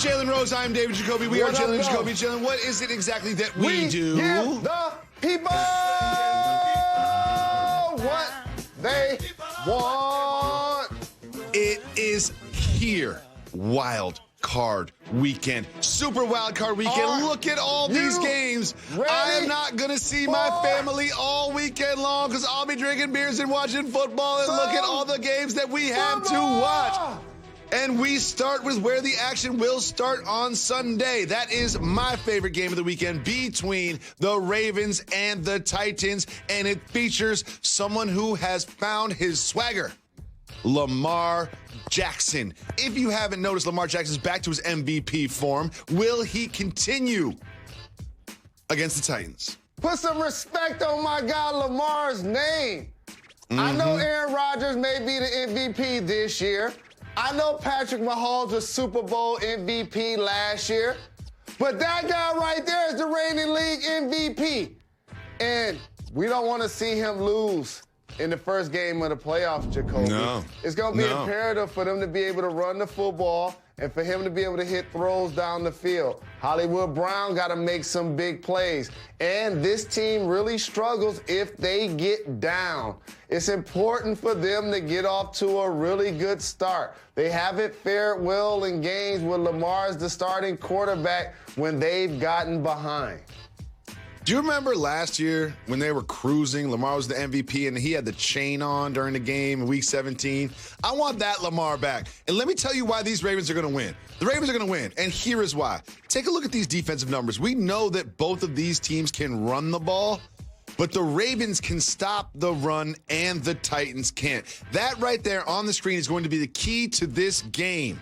Jalen Rose. I'm David Jacoby. We are Jalen Jacoby. Jalen, what is it exactly that we do? Give the people what they want. It is here. Wild Card Weekend. Super Wild Card Weekend. Look at all these games. I am not going to see my family all weekend long because I'll be drinking beers and watching football and look at all the games that we have to watch. And we start with where the action will start on Sunday. That is my favorite game of the weekend between the Ravens and the Titans. And it features someone who has found his swagger. Lamar Jackson. If you haven't noticed, Lamar Jackson's back to his MVP form. Will he continue against the Titans? Put some respect on my guy Lamar's name. I know Aaron Rodgers may be the MVP this year. I know Patrick Mahomes was Super Bowl MVP last year. But that guy right there is the reigning league MVP. And we don't want to see him lose in the first game of the playoffs, Jacoby. No. It's going to be imperative for them to be able to run the football and for him to be able to hit throws down the field. Hollywood Brown got to make some big plays. And this team really struggles if they get down. It's important for them to get off to a really good start. They haven't fared well in games with Lamar as the starting quarterback when they've gotten behind. Do you remember last year when they were cruising? Lamar was the MVP and he had the chain on during the game in week 17. I want that Lamar back. And let me tell you why these Ravens are going to win. The Ravens are going to win, and here is why. Take a look at these defensive numbers. We know that both of these teams can run the ball, but the Ravens can stop the run and the Titans can't. That right there on the screen is going to be the key to this game.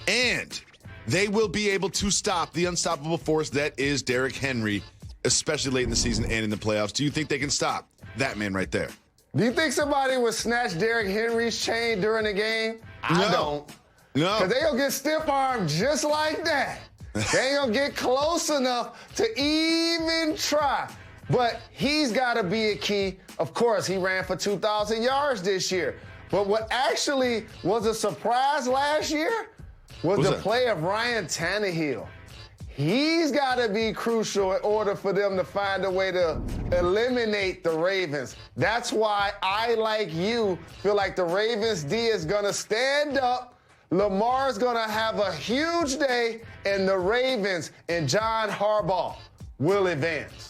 And they will be able to stop the unstoppable force that is Derrick Henry, especially late in the season and in the playoffs. Do you think they can stop that man right there? Do you think somebody would snatch Derrick Henry's chain during the game? I don't. No. Because they'll get stiff-armed just like that. They ain't going to get close enough to even try. But he's got to be a key. Of course, he ran for 2,000 yards this year. But what actually was a surprise last year was the play of Ryan Tannehill. He's got to be crucial in order for them to find a way to eliminate the Ravens. That's why I, like you, feel like the Ravens D is going to stand up. Lamar's going to have a huge day, and the Ravens and John Harbaugh will advance.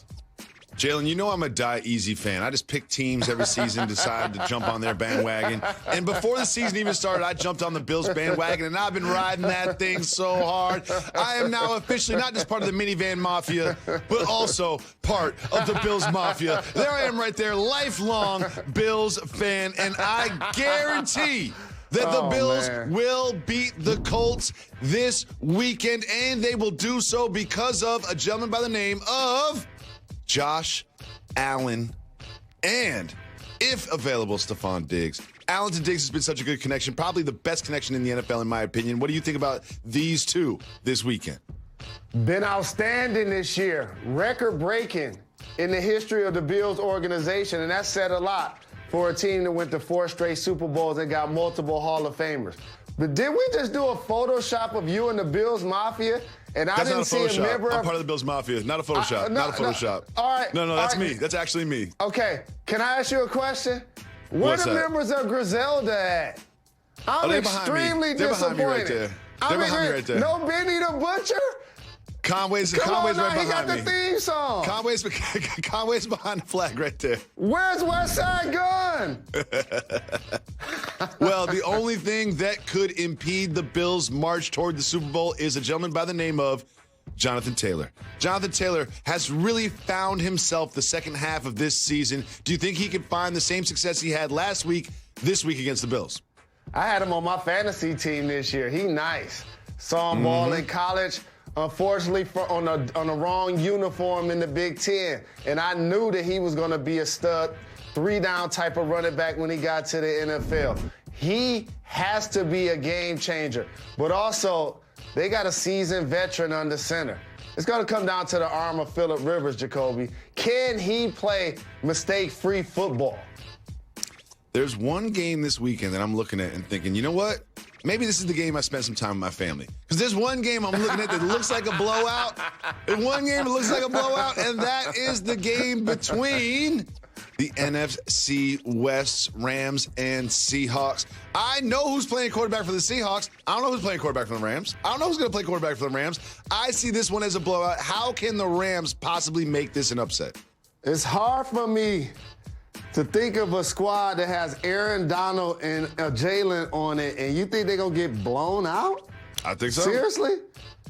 Jalen, you know I'm a die easy fan. I just pick teams every season, decide to jump on their bandwagon. And before the season even started, I jumped on the Bills bandwagon, and I've been riding that thing so hard. I am now officially not just part of the minivan mafia, but also part of the Bills mafia. There I am right there, lifelong Bills fan, and I guarantee that the Bills will beat the Colts this weekend, and they will do so because of a gentleman by the name of Josh Allen and, if available, Stephon Diggs. Allen to Diggs has been such a good connection, probably the best connection in the NFL in my opinion. What do you think about these two this weekend? Been outstanding this year, record-breaking in the history of the Bills organization, and that said a lot for a team that went to 4 straight Super Bowls and got multiple Hall of Famers. But did we just do a Photoshop of you and the Bills Mafia? And I didn't see a member of... I'm part of the Bills Mafia. Not a Photoshop. Not a Photoshop. All right. No, that's me. That's actually me. Okay. Can I ask you a question? Where the members of Griselda at? I'm extremely disappointed. They're behind me right there. They're behind me right there. No Benny the Butcher? Conway's Come on right now, behind me. he got the theme song. Conway's behind the flag right there. Where's West Side Gun? Well, the only thing that could impede the Bills' march toward the Super Bowl is a gentleman by the name of Jonathan Taylor. Jonathan Taylor has really found himself the second half of this season. Do you think he can find the same success he had last week, this week against the Bills? I had him on my fantasy team this year. He nice. Saw him ball in college. Unfortunately, on the wrong uniform in the Big Ten. And I knew that he was going to be a stud, 3-down type of running back when he got to the NFL. He has to be a game changer. But also, they got a seasoned veteran under center. It's going to come down to the arm of Phillip Rivers, Jacoby. Can he play mistake-free football? There's one game this weekend that I'm looking at and thinking, you know what? maybe this is the game I spent some time with my family. Because there's one game I'm looking at that looks like a blowout. And one game that looks like a blowout, and that is the game between the NFC West Rams and Seahawks. I know who's playing quarterback for the Seahawks. I don't know who's playing quarterback for the Rams. I don't know who's going to play quarterback for the Rams. I see this one as a blowout. How can the Rams possibly make this an upset? It's hard for me to think of a squad that has Aaron Donald and Jalen on it, and you think they're going to get blown out? I think so. Seriously?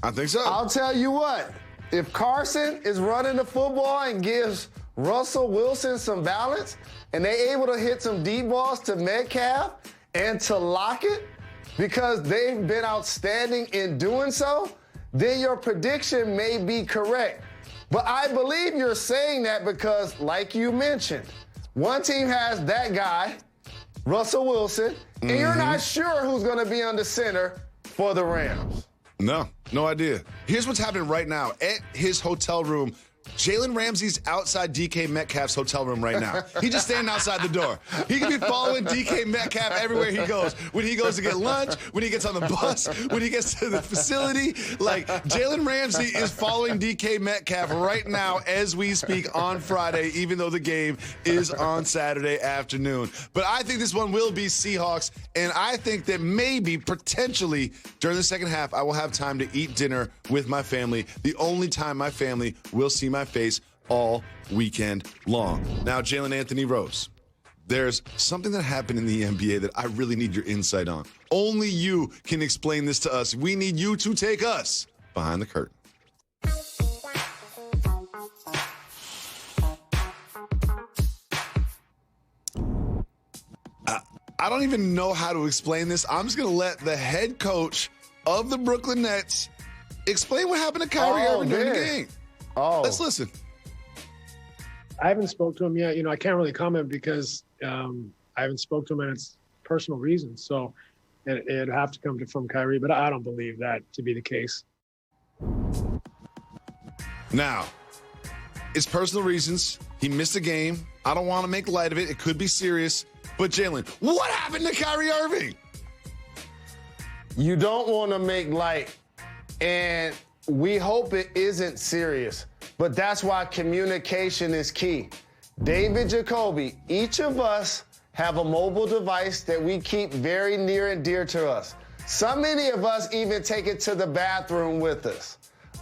I think so. I'll tell you what. If Carson is running the football and gives Russell Wilson some balance, and they're able to hit some deep balls to Metcalf and to Lockett, because they've been outstanding in doing so, then your prediction may be correct. But I believe you're saying that because, like you mentioned, one team has that guy, Russell Wilson, and you're not sure who's going to be under center for the Rams. No idea. Here's what's happening right now. At his hotel room, Jalen Ramsey's outside DK Metcalf's hotel room right now. He's just standing outside the door. He can be following DK Metcalf everywhere he goes. When he goes to get lunch, when he gets on the bus, when he gets to the facility. Like, Jalen Ramsey is following DK Metcalf right now as we speak on Friday, even though the game is on Saturday afternoon. But I think this one will be Seahawks, and I think that maybe, potentially, during the second half, I will have time to eat dinner with my family. The only time my family will see my face all weekend long. Now, Jalen Anthony Rose, there's something that happened in the NBA that I really need your insight on. Only you can explain this to us. We need you to take us behind the curtain. I don't even know how to explain this. I'm just going to let the head coach of the Brooklyn Nets explain what happened to Kyrie Irving during the game. Let's listen. I haven't spoke to him yet. I can't really comment because I haven't spoke to him, and it's personal reasons. So it'd have to come from Kyrie, but I don't believe that to be the case. Now, it's personal reasons. He missed a game. I don't want to make light of it. It could be serious. But Jalen, what happened to Kyrie Irving? You don't want to make light, and we hope it isn't serious, but that's why communication is key. David Jacoby, each of us have a mobile device that we keep very near and dear to us. So many of us even take it to the bathroom with us.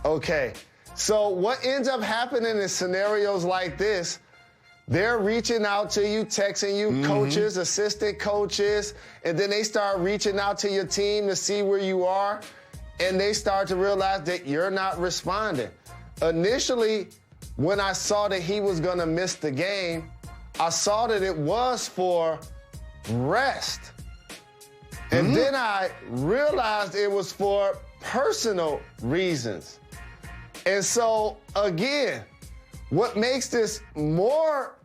Okay, so what ends up happening in scenarios like this, they're reaching out to you, texting you, coaches, assistant coaches, and then they start reaching out to your team to see where you are. And they start to realize that you're not responding. Initially, when I saw that he was going to miss the game, I saw that it was for rest. And then I realized it was for personal reasons. And so, again, what makes this more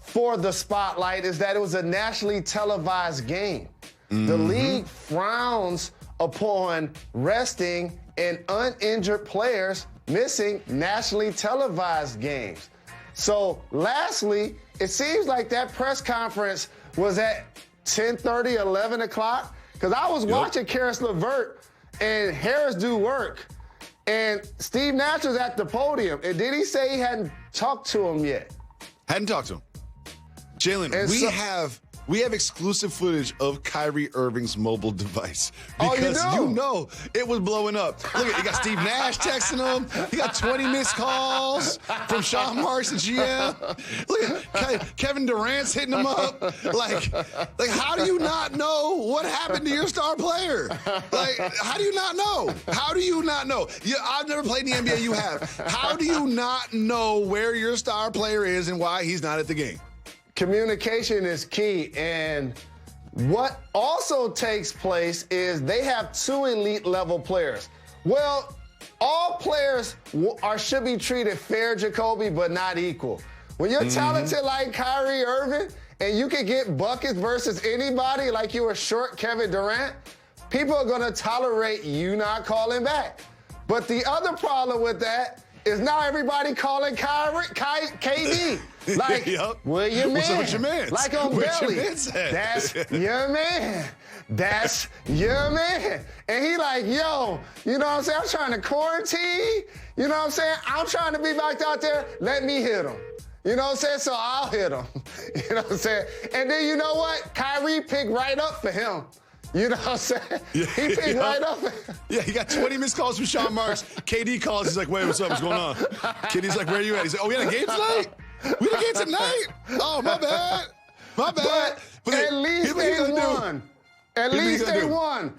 for the spotlight is that it was a nationally televised game. The league frowns upon resting and uninjured players missing nationally televised games. So lastly, it seems like that press conference was at 10:30, 11 o'clock, because I was watching Karis LeVert and Harris do work, and Steve Nash was at the podium, and did he say he hadn't talked to him yet? Hadn't talked to him. Jalen, we have exclusive footage of Kyrie Irving's mobile device because you know it was blowing up. Look at you got Steve Nash texting him. He got 20 missed calls from Sean Marks, the GM. Look at Kevin Durant's hitting him up. Like how do you not know what happened to your star player? Like, how do you not know? How do you not know? I've never played in the NBA. You have. How do you not know where your star player is and why he's not at the game? Communication is key, and what also takes place is they have two elite level players. Well, all players should be treated fair, Jacoby, but not equal. When you're talented like Kyrie Irving and you can get buckets versus anybody like you were short Kevin Durant, people are going to tolerate you not calling back. But the other problem with that is now everybody calling KD. Like, where your man? What's up with your man? Like on Where's Belly. your man's at? That's your man. that's your man. And he like, yo, you know what I'm saying? I'm trying to quarantine. You know what I'm saying? I'm trying to be back out there. Let me hit him. You know what I'm saying? So I'll hit him. You know what I'm saying? And then you know what? Kyrie picked right up for him. You know what I'm saying? Yeah, he picked right up. Yeah, he got 20 missed calls from Sean Marks. KD calls. He's like, wait, what's up? What's going on? KD's like, where are you at? He's like, oh, we had a game tonight? We had a game tonight? Oh, my bad. My bad. But at least they won. At least they won.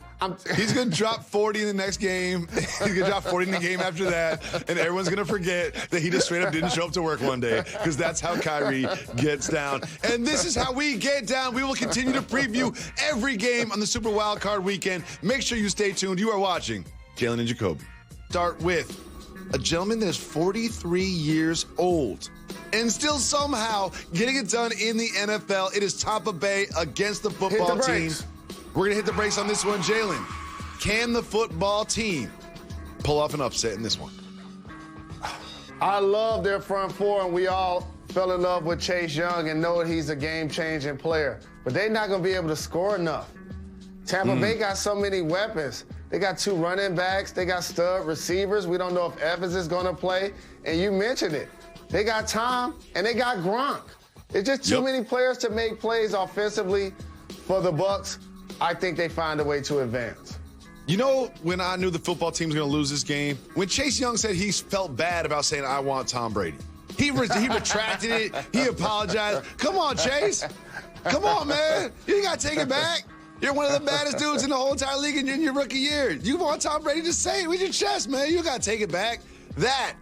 He's going to drop 40 in the next game. He's going to drop 40 in the game after that. And everyone's going to forget that he just straight up didn't show up to work one day, because that's how Kyrie gets down. And this is how we get down. We will continue to preview every game on the Super Wildcard Weekend. Make sure you stay tuned. You are watching Jalen Jacoby. Start with a gentleman that is 43 years old and still somehow getting it done in the NFL. It is Tampa Bay against the football team. We're going to hit the brakes on this one. Jalen, can the football team pull off an upset in this one? I love their front four, and we all fell in love with Chase Young and know that he's a game-changing player. But they're not going to be able to score enough. Tampa Bay got so many weapons. They got 2 running backs. They got stud receivers. We don't know if Evans is going to play. And you mentioned it. They got Tom, and they got Gronk. It's just too many players to make plays offensively for the Bucs. I think they find a way to advance. You know, when I knew the football team was going to lose this game, when Chase Young said he felt bad about saying, I want Tom Brady. He retracted it. He apologized. Come on, Chase. Come on, man. You got to take it back. You're one of the baddest dudes in the whole entire league in your rookie year. You want Tom Brady to say it with your chest, man. You got to take it back. That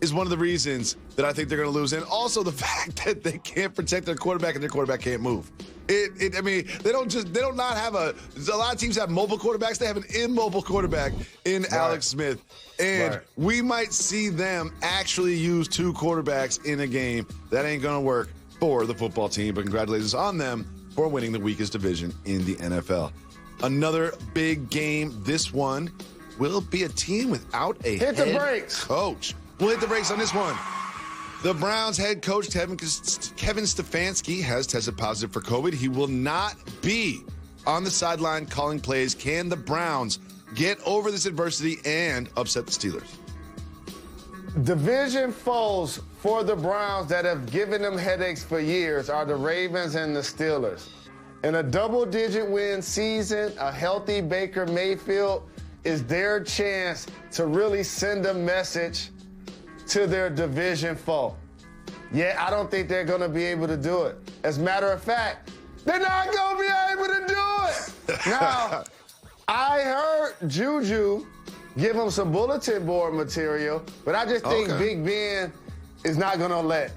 is one of the reasons that I think they're going to lose. And also the fact that they can't protect their quarterback and their quarterback can't move. I mean, they don't not have a lot of teams have mobile quarterbacks. They have an immobile quarterback in Alex Smith. And we might see them actually use 2 quarterbacks in a game. That ain't going to work for the football team, but congratulations on them for winning the weakest division in the NFL. Another big game. This one will be a team without a head coach. We'll hit the brakes on this one. The Browns head coach, Kevin Stefanski, has tested positive for COVID. He will not be on the sideline calling plays. Can the Browns get over this adversity and upset the Steelers? Division foes for the Browns that have given them headaches for years are the Ravens and the Steelers. In a double-digit win season, a healthy Baker Mayfield is their chance to really send a message to their division foe. Yeah, I don't think they're going to be able to do it. As a matter of fact, they're not going to be able to do it. Now, I heard Juju give him some bulletin board material, but I just think Big Ben is not going to let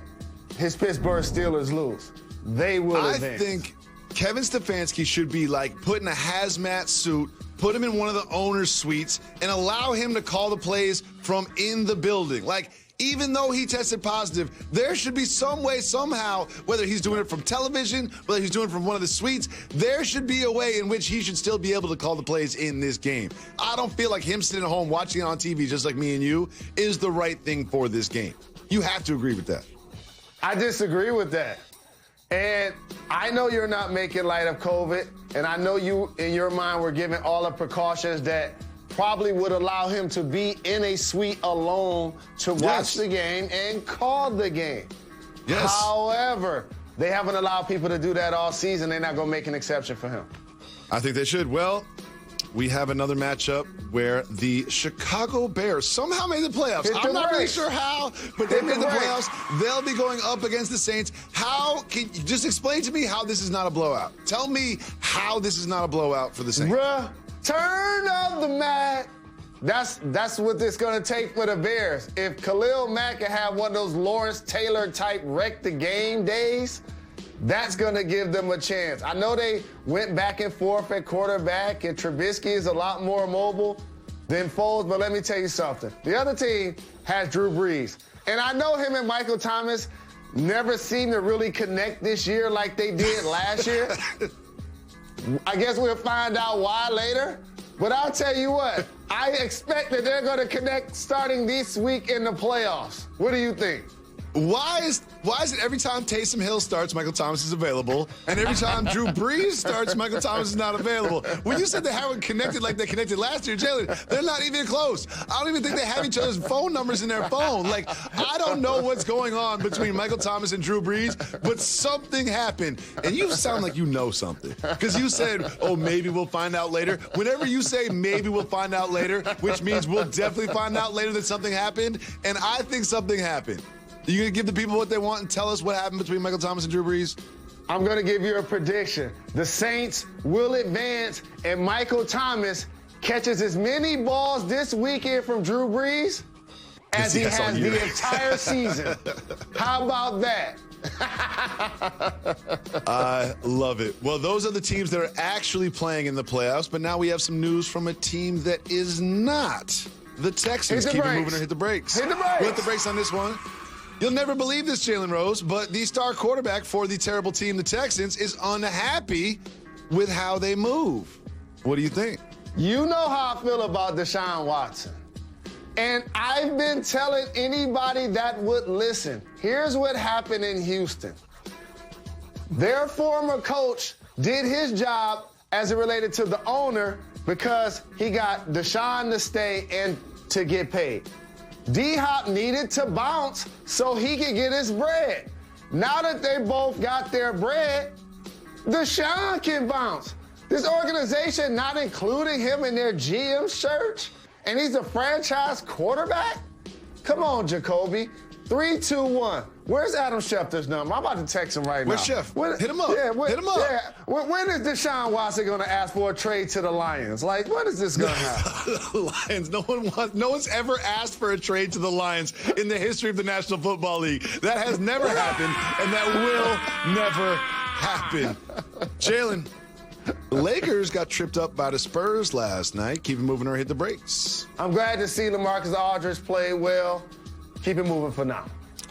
his Pittsburgh Steelers lose. They will advance. I think Kevin Stefanski should be like putting a hazmat suit, put him in one of the owner's suites, and allow him to call the plays from in the building. Like, even though he tested positive, there should be some way, somehow, whether he's doing it from television, whether he's doing it from one of the suites, there should be a way in which he should still be able to call the plays in this game. I don't feel like him sitting at home watching it on TV just like me and you is the right thing for this game. You have to agree with that. I disagree with that. And I know you're not making light of COVID, and I know you, in your mind, were giving all the precautions that probably would allow him to be in a suite alone to watch the game and call the game. Yes. However, they haven't allowed people to do that all season. They're not going to make an exception for him. I think they should. Well, we have another matchup where the Chicago Bears somehow made the playoffs. I'm not really sure how, but they made the playoffs. They'll be going up against the Saints. How can you just explain to me how this is not a blowout? Tell me how this is not a blowout for the Saints. Bruh, turn up the mat. That's what it's going to take for the Bears. If Khalil Mack can have one of those Lawrence Taylor type wreck the game days, that's going to give them a chance. I know they went back and forth at quarterback, and Trubisky is a lot more mobile than Foles, but let me tell you something. The other team has Drew Brees, and I know him and Michael Thomas never seemed to really connect this year like they did last year. I guess we'll find out why later, but I'll tell you what, I expect that they're going to connect starting this week in the playoffs. What do you think? Why is it every time Taysom Hill starts, Michael Thomas is available, and every time Drew Brees starts, Michael Thomas is not available? When you said they haven't connected like they connected last year, Jalen, they're not even close. I don't even think they have each other's phone numbers in their phone. Like, I don't know what's going on between Michael Thomas and Drew Brees, but something happened. And you sound like you know something. Because you said, oh, maybe we'll find out later. Whenever you say maybe we'll find out later, which means we'll definitely find out later that something happened, and I think something happened. You gonna give the people what they want and tell us what happened between Michael Thomas and Drew Brees? I'm gonna give you a prediction. The Saints will advance, and Michael Thomas catches as many balls this weekend from Drew Brees as he has the entire season. How about that? I love it. Well, those are the teams that are actually playing in the playoffs, but now we have some news from a team that is not. The Texans. Keep it moving or hit the brakes. Hit the brakes. We'll hit the brakes on this one. You'll never believe this, Jalen Rose, but the star quarterback for the terrible team, the Texans, is unhappy with how they move. What do you think? You know how I feel about Deshaun Watson. And I've been telling anybody that would listen. Here's what happened in Houston. Their former coach did his job as it related to the owner because he got Deshaun to stay and to get paid. D-Hop needed to bounce so he could get his bread. Now that they both got their bread, Deshaun can bounce. This organization not including him in their GM search, and he's a franchise quarterback? Come on, Jacoby. 3, 2, 1. Where's Adam Schefter's number? I'm about to text him right now. Where's Chef? Hit him up. Yeah, hit him up. Yeah. When is Deshaun Watson going to ask for a trade to the Lions? Like, when is this going to happen? The Lions. No one's ever asked for a trade to the Lions in the history of the National Football League. That has never happened, and that will never happen. Jalen, the Lakers got tripped up by the Spurs last night. Keep it moving or hit the brakes. I'm glad to see LaMarcus Aldridge play well. Keep it moving for now.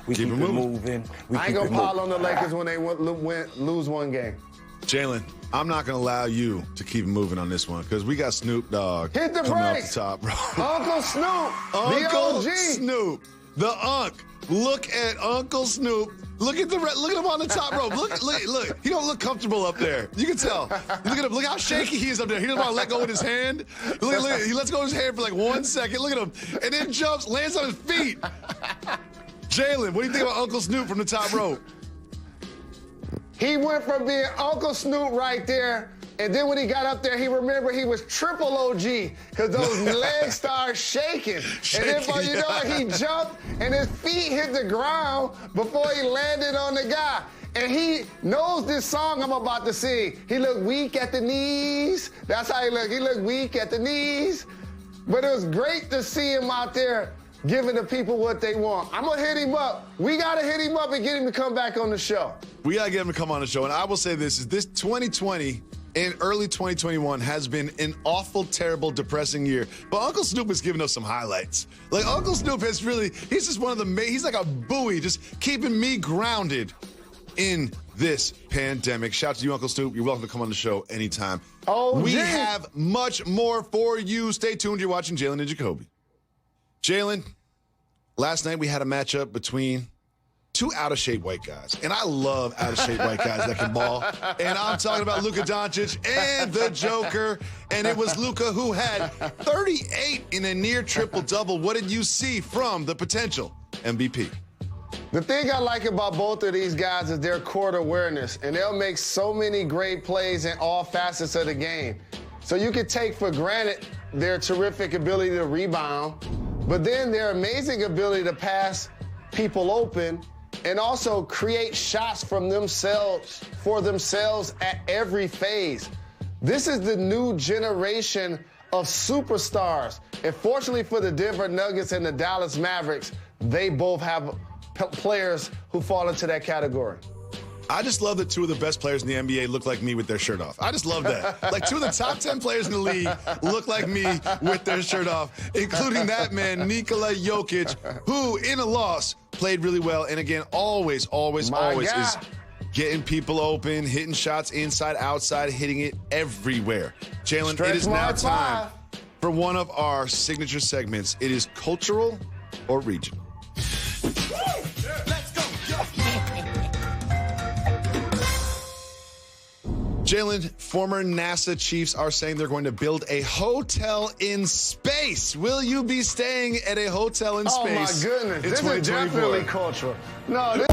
We keep it moving. I ain't going to pile on the Lakers when they lose one game. Jalen, I'm not going to allow you to keep moving on this one because we got Snoop Dogg Hit the coming brakes. off the top, bro. Uncle Snoop, Uncle the OG. Snoop, the Unc. Look at Uncle Snoop. Look at him on the top rope. Look. He don't look comfortable up there. You can tell. Look at him. Look how shaky he is up there. He doesn't want to let go with his hand. Look. He lets go of his hand for like 1 second. Look at him. And then jumps, lands on his feet. Jalen, what do you think about Uncle Snoop from the top rope? He went from being Uncle Snoop right there, and then when he got up there, he remembered he was triple OG because those legs started shaking. And then before you know it, he jumped, and his feet hit the ground before he landed on the guy. And he knows this song I'm about to sing. He looked weak at the knees. That's how he looked. He looked weak at the knees. But it was great to see him out there giving the people what they want. I'm going to hit him up. We got to hit him up and get him to come back on the show. We got to get him to come on the show. And I will say this 2020 and early 2021 has been an awful, terrible, depressing year. But Uncle Snoop has given us some highlights. Like, Uncle Snoop has really, he's just one of the, he's like a buoy, just keeping me grounded in this pandemic. Shout out to you, Uncle Snoop. You're welcome to come on the show anytime. Oh, we have much more for you. Stay tuned. You're watching Jalen and Jacoby. Jalen, last night we had a matchup between two out-of-shape white guys. And I love out-of-shape white guys that can ball. And I'm talking about Luka Doncic and the Joker. And it was Luka who had 38 in a near triple-double. What did you see from the potential MVP? The thing I like about both of these guys is their court awareness. And they'll make so many great plays in all facets of the game. So you can take for granted their terrific ability to rebound, but then their amazing ability to pass people open and also create shots from themselves for themselves at every phase. This is the new generation of superstars. And fortunately for the Denver Nuggets and the Dallas Mavericks, they both have players who fall into that category. I just love that two of the best players in the NBA look like me with their shirt off. I just love that. Like, two of the top 10 players in the league look like me with their shirt off, including that man, Nikola Jokic, who, in a loss, played really well. And again, always is getting people open, hitting shots inside, outside, hitting it everywhere. Jalen, it is now time for one of our signature segments. It is cultural or regional. Let's go. Jalen, former NASA chiefs are saying they're going to build a hotel in space. Will you be staying at a hotel in space? Oh, my goodness. In This is 2024? definitely cultural. No, this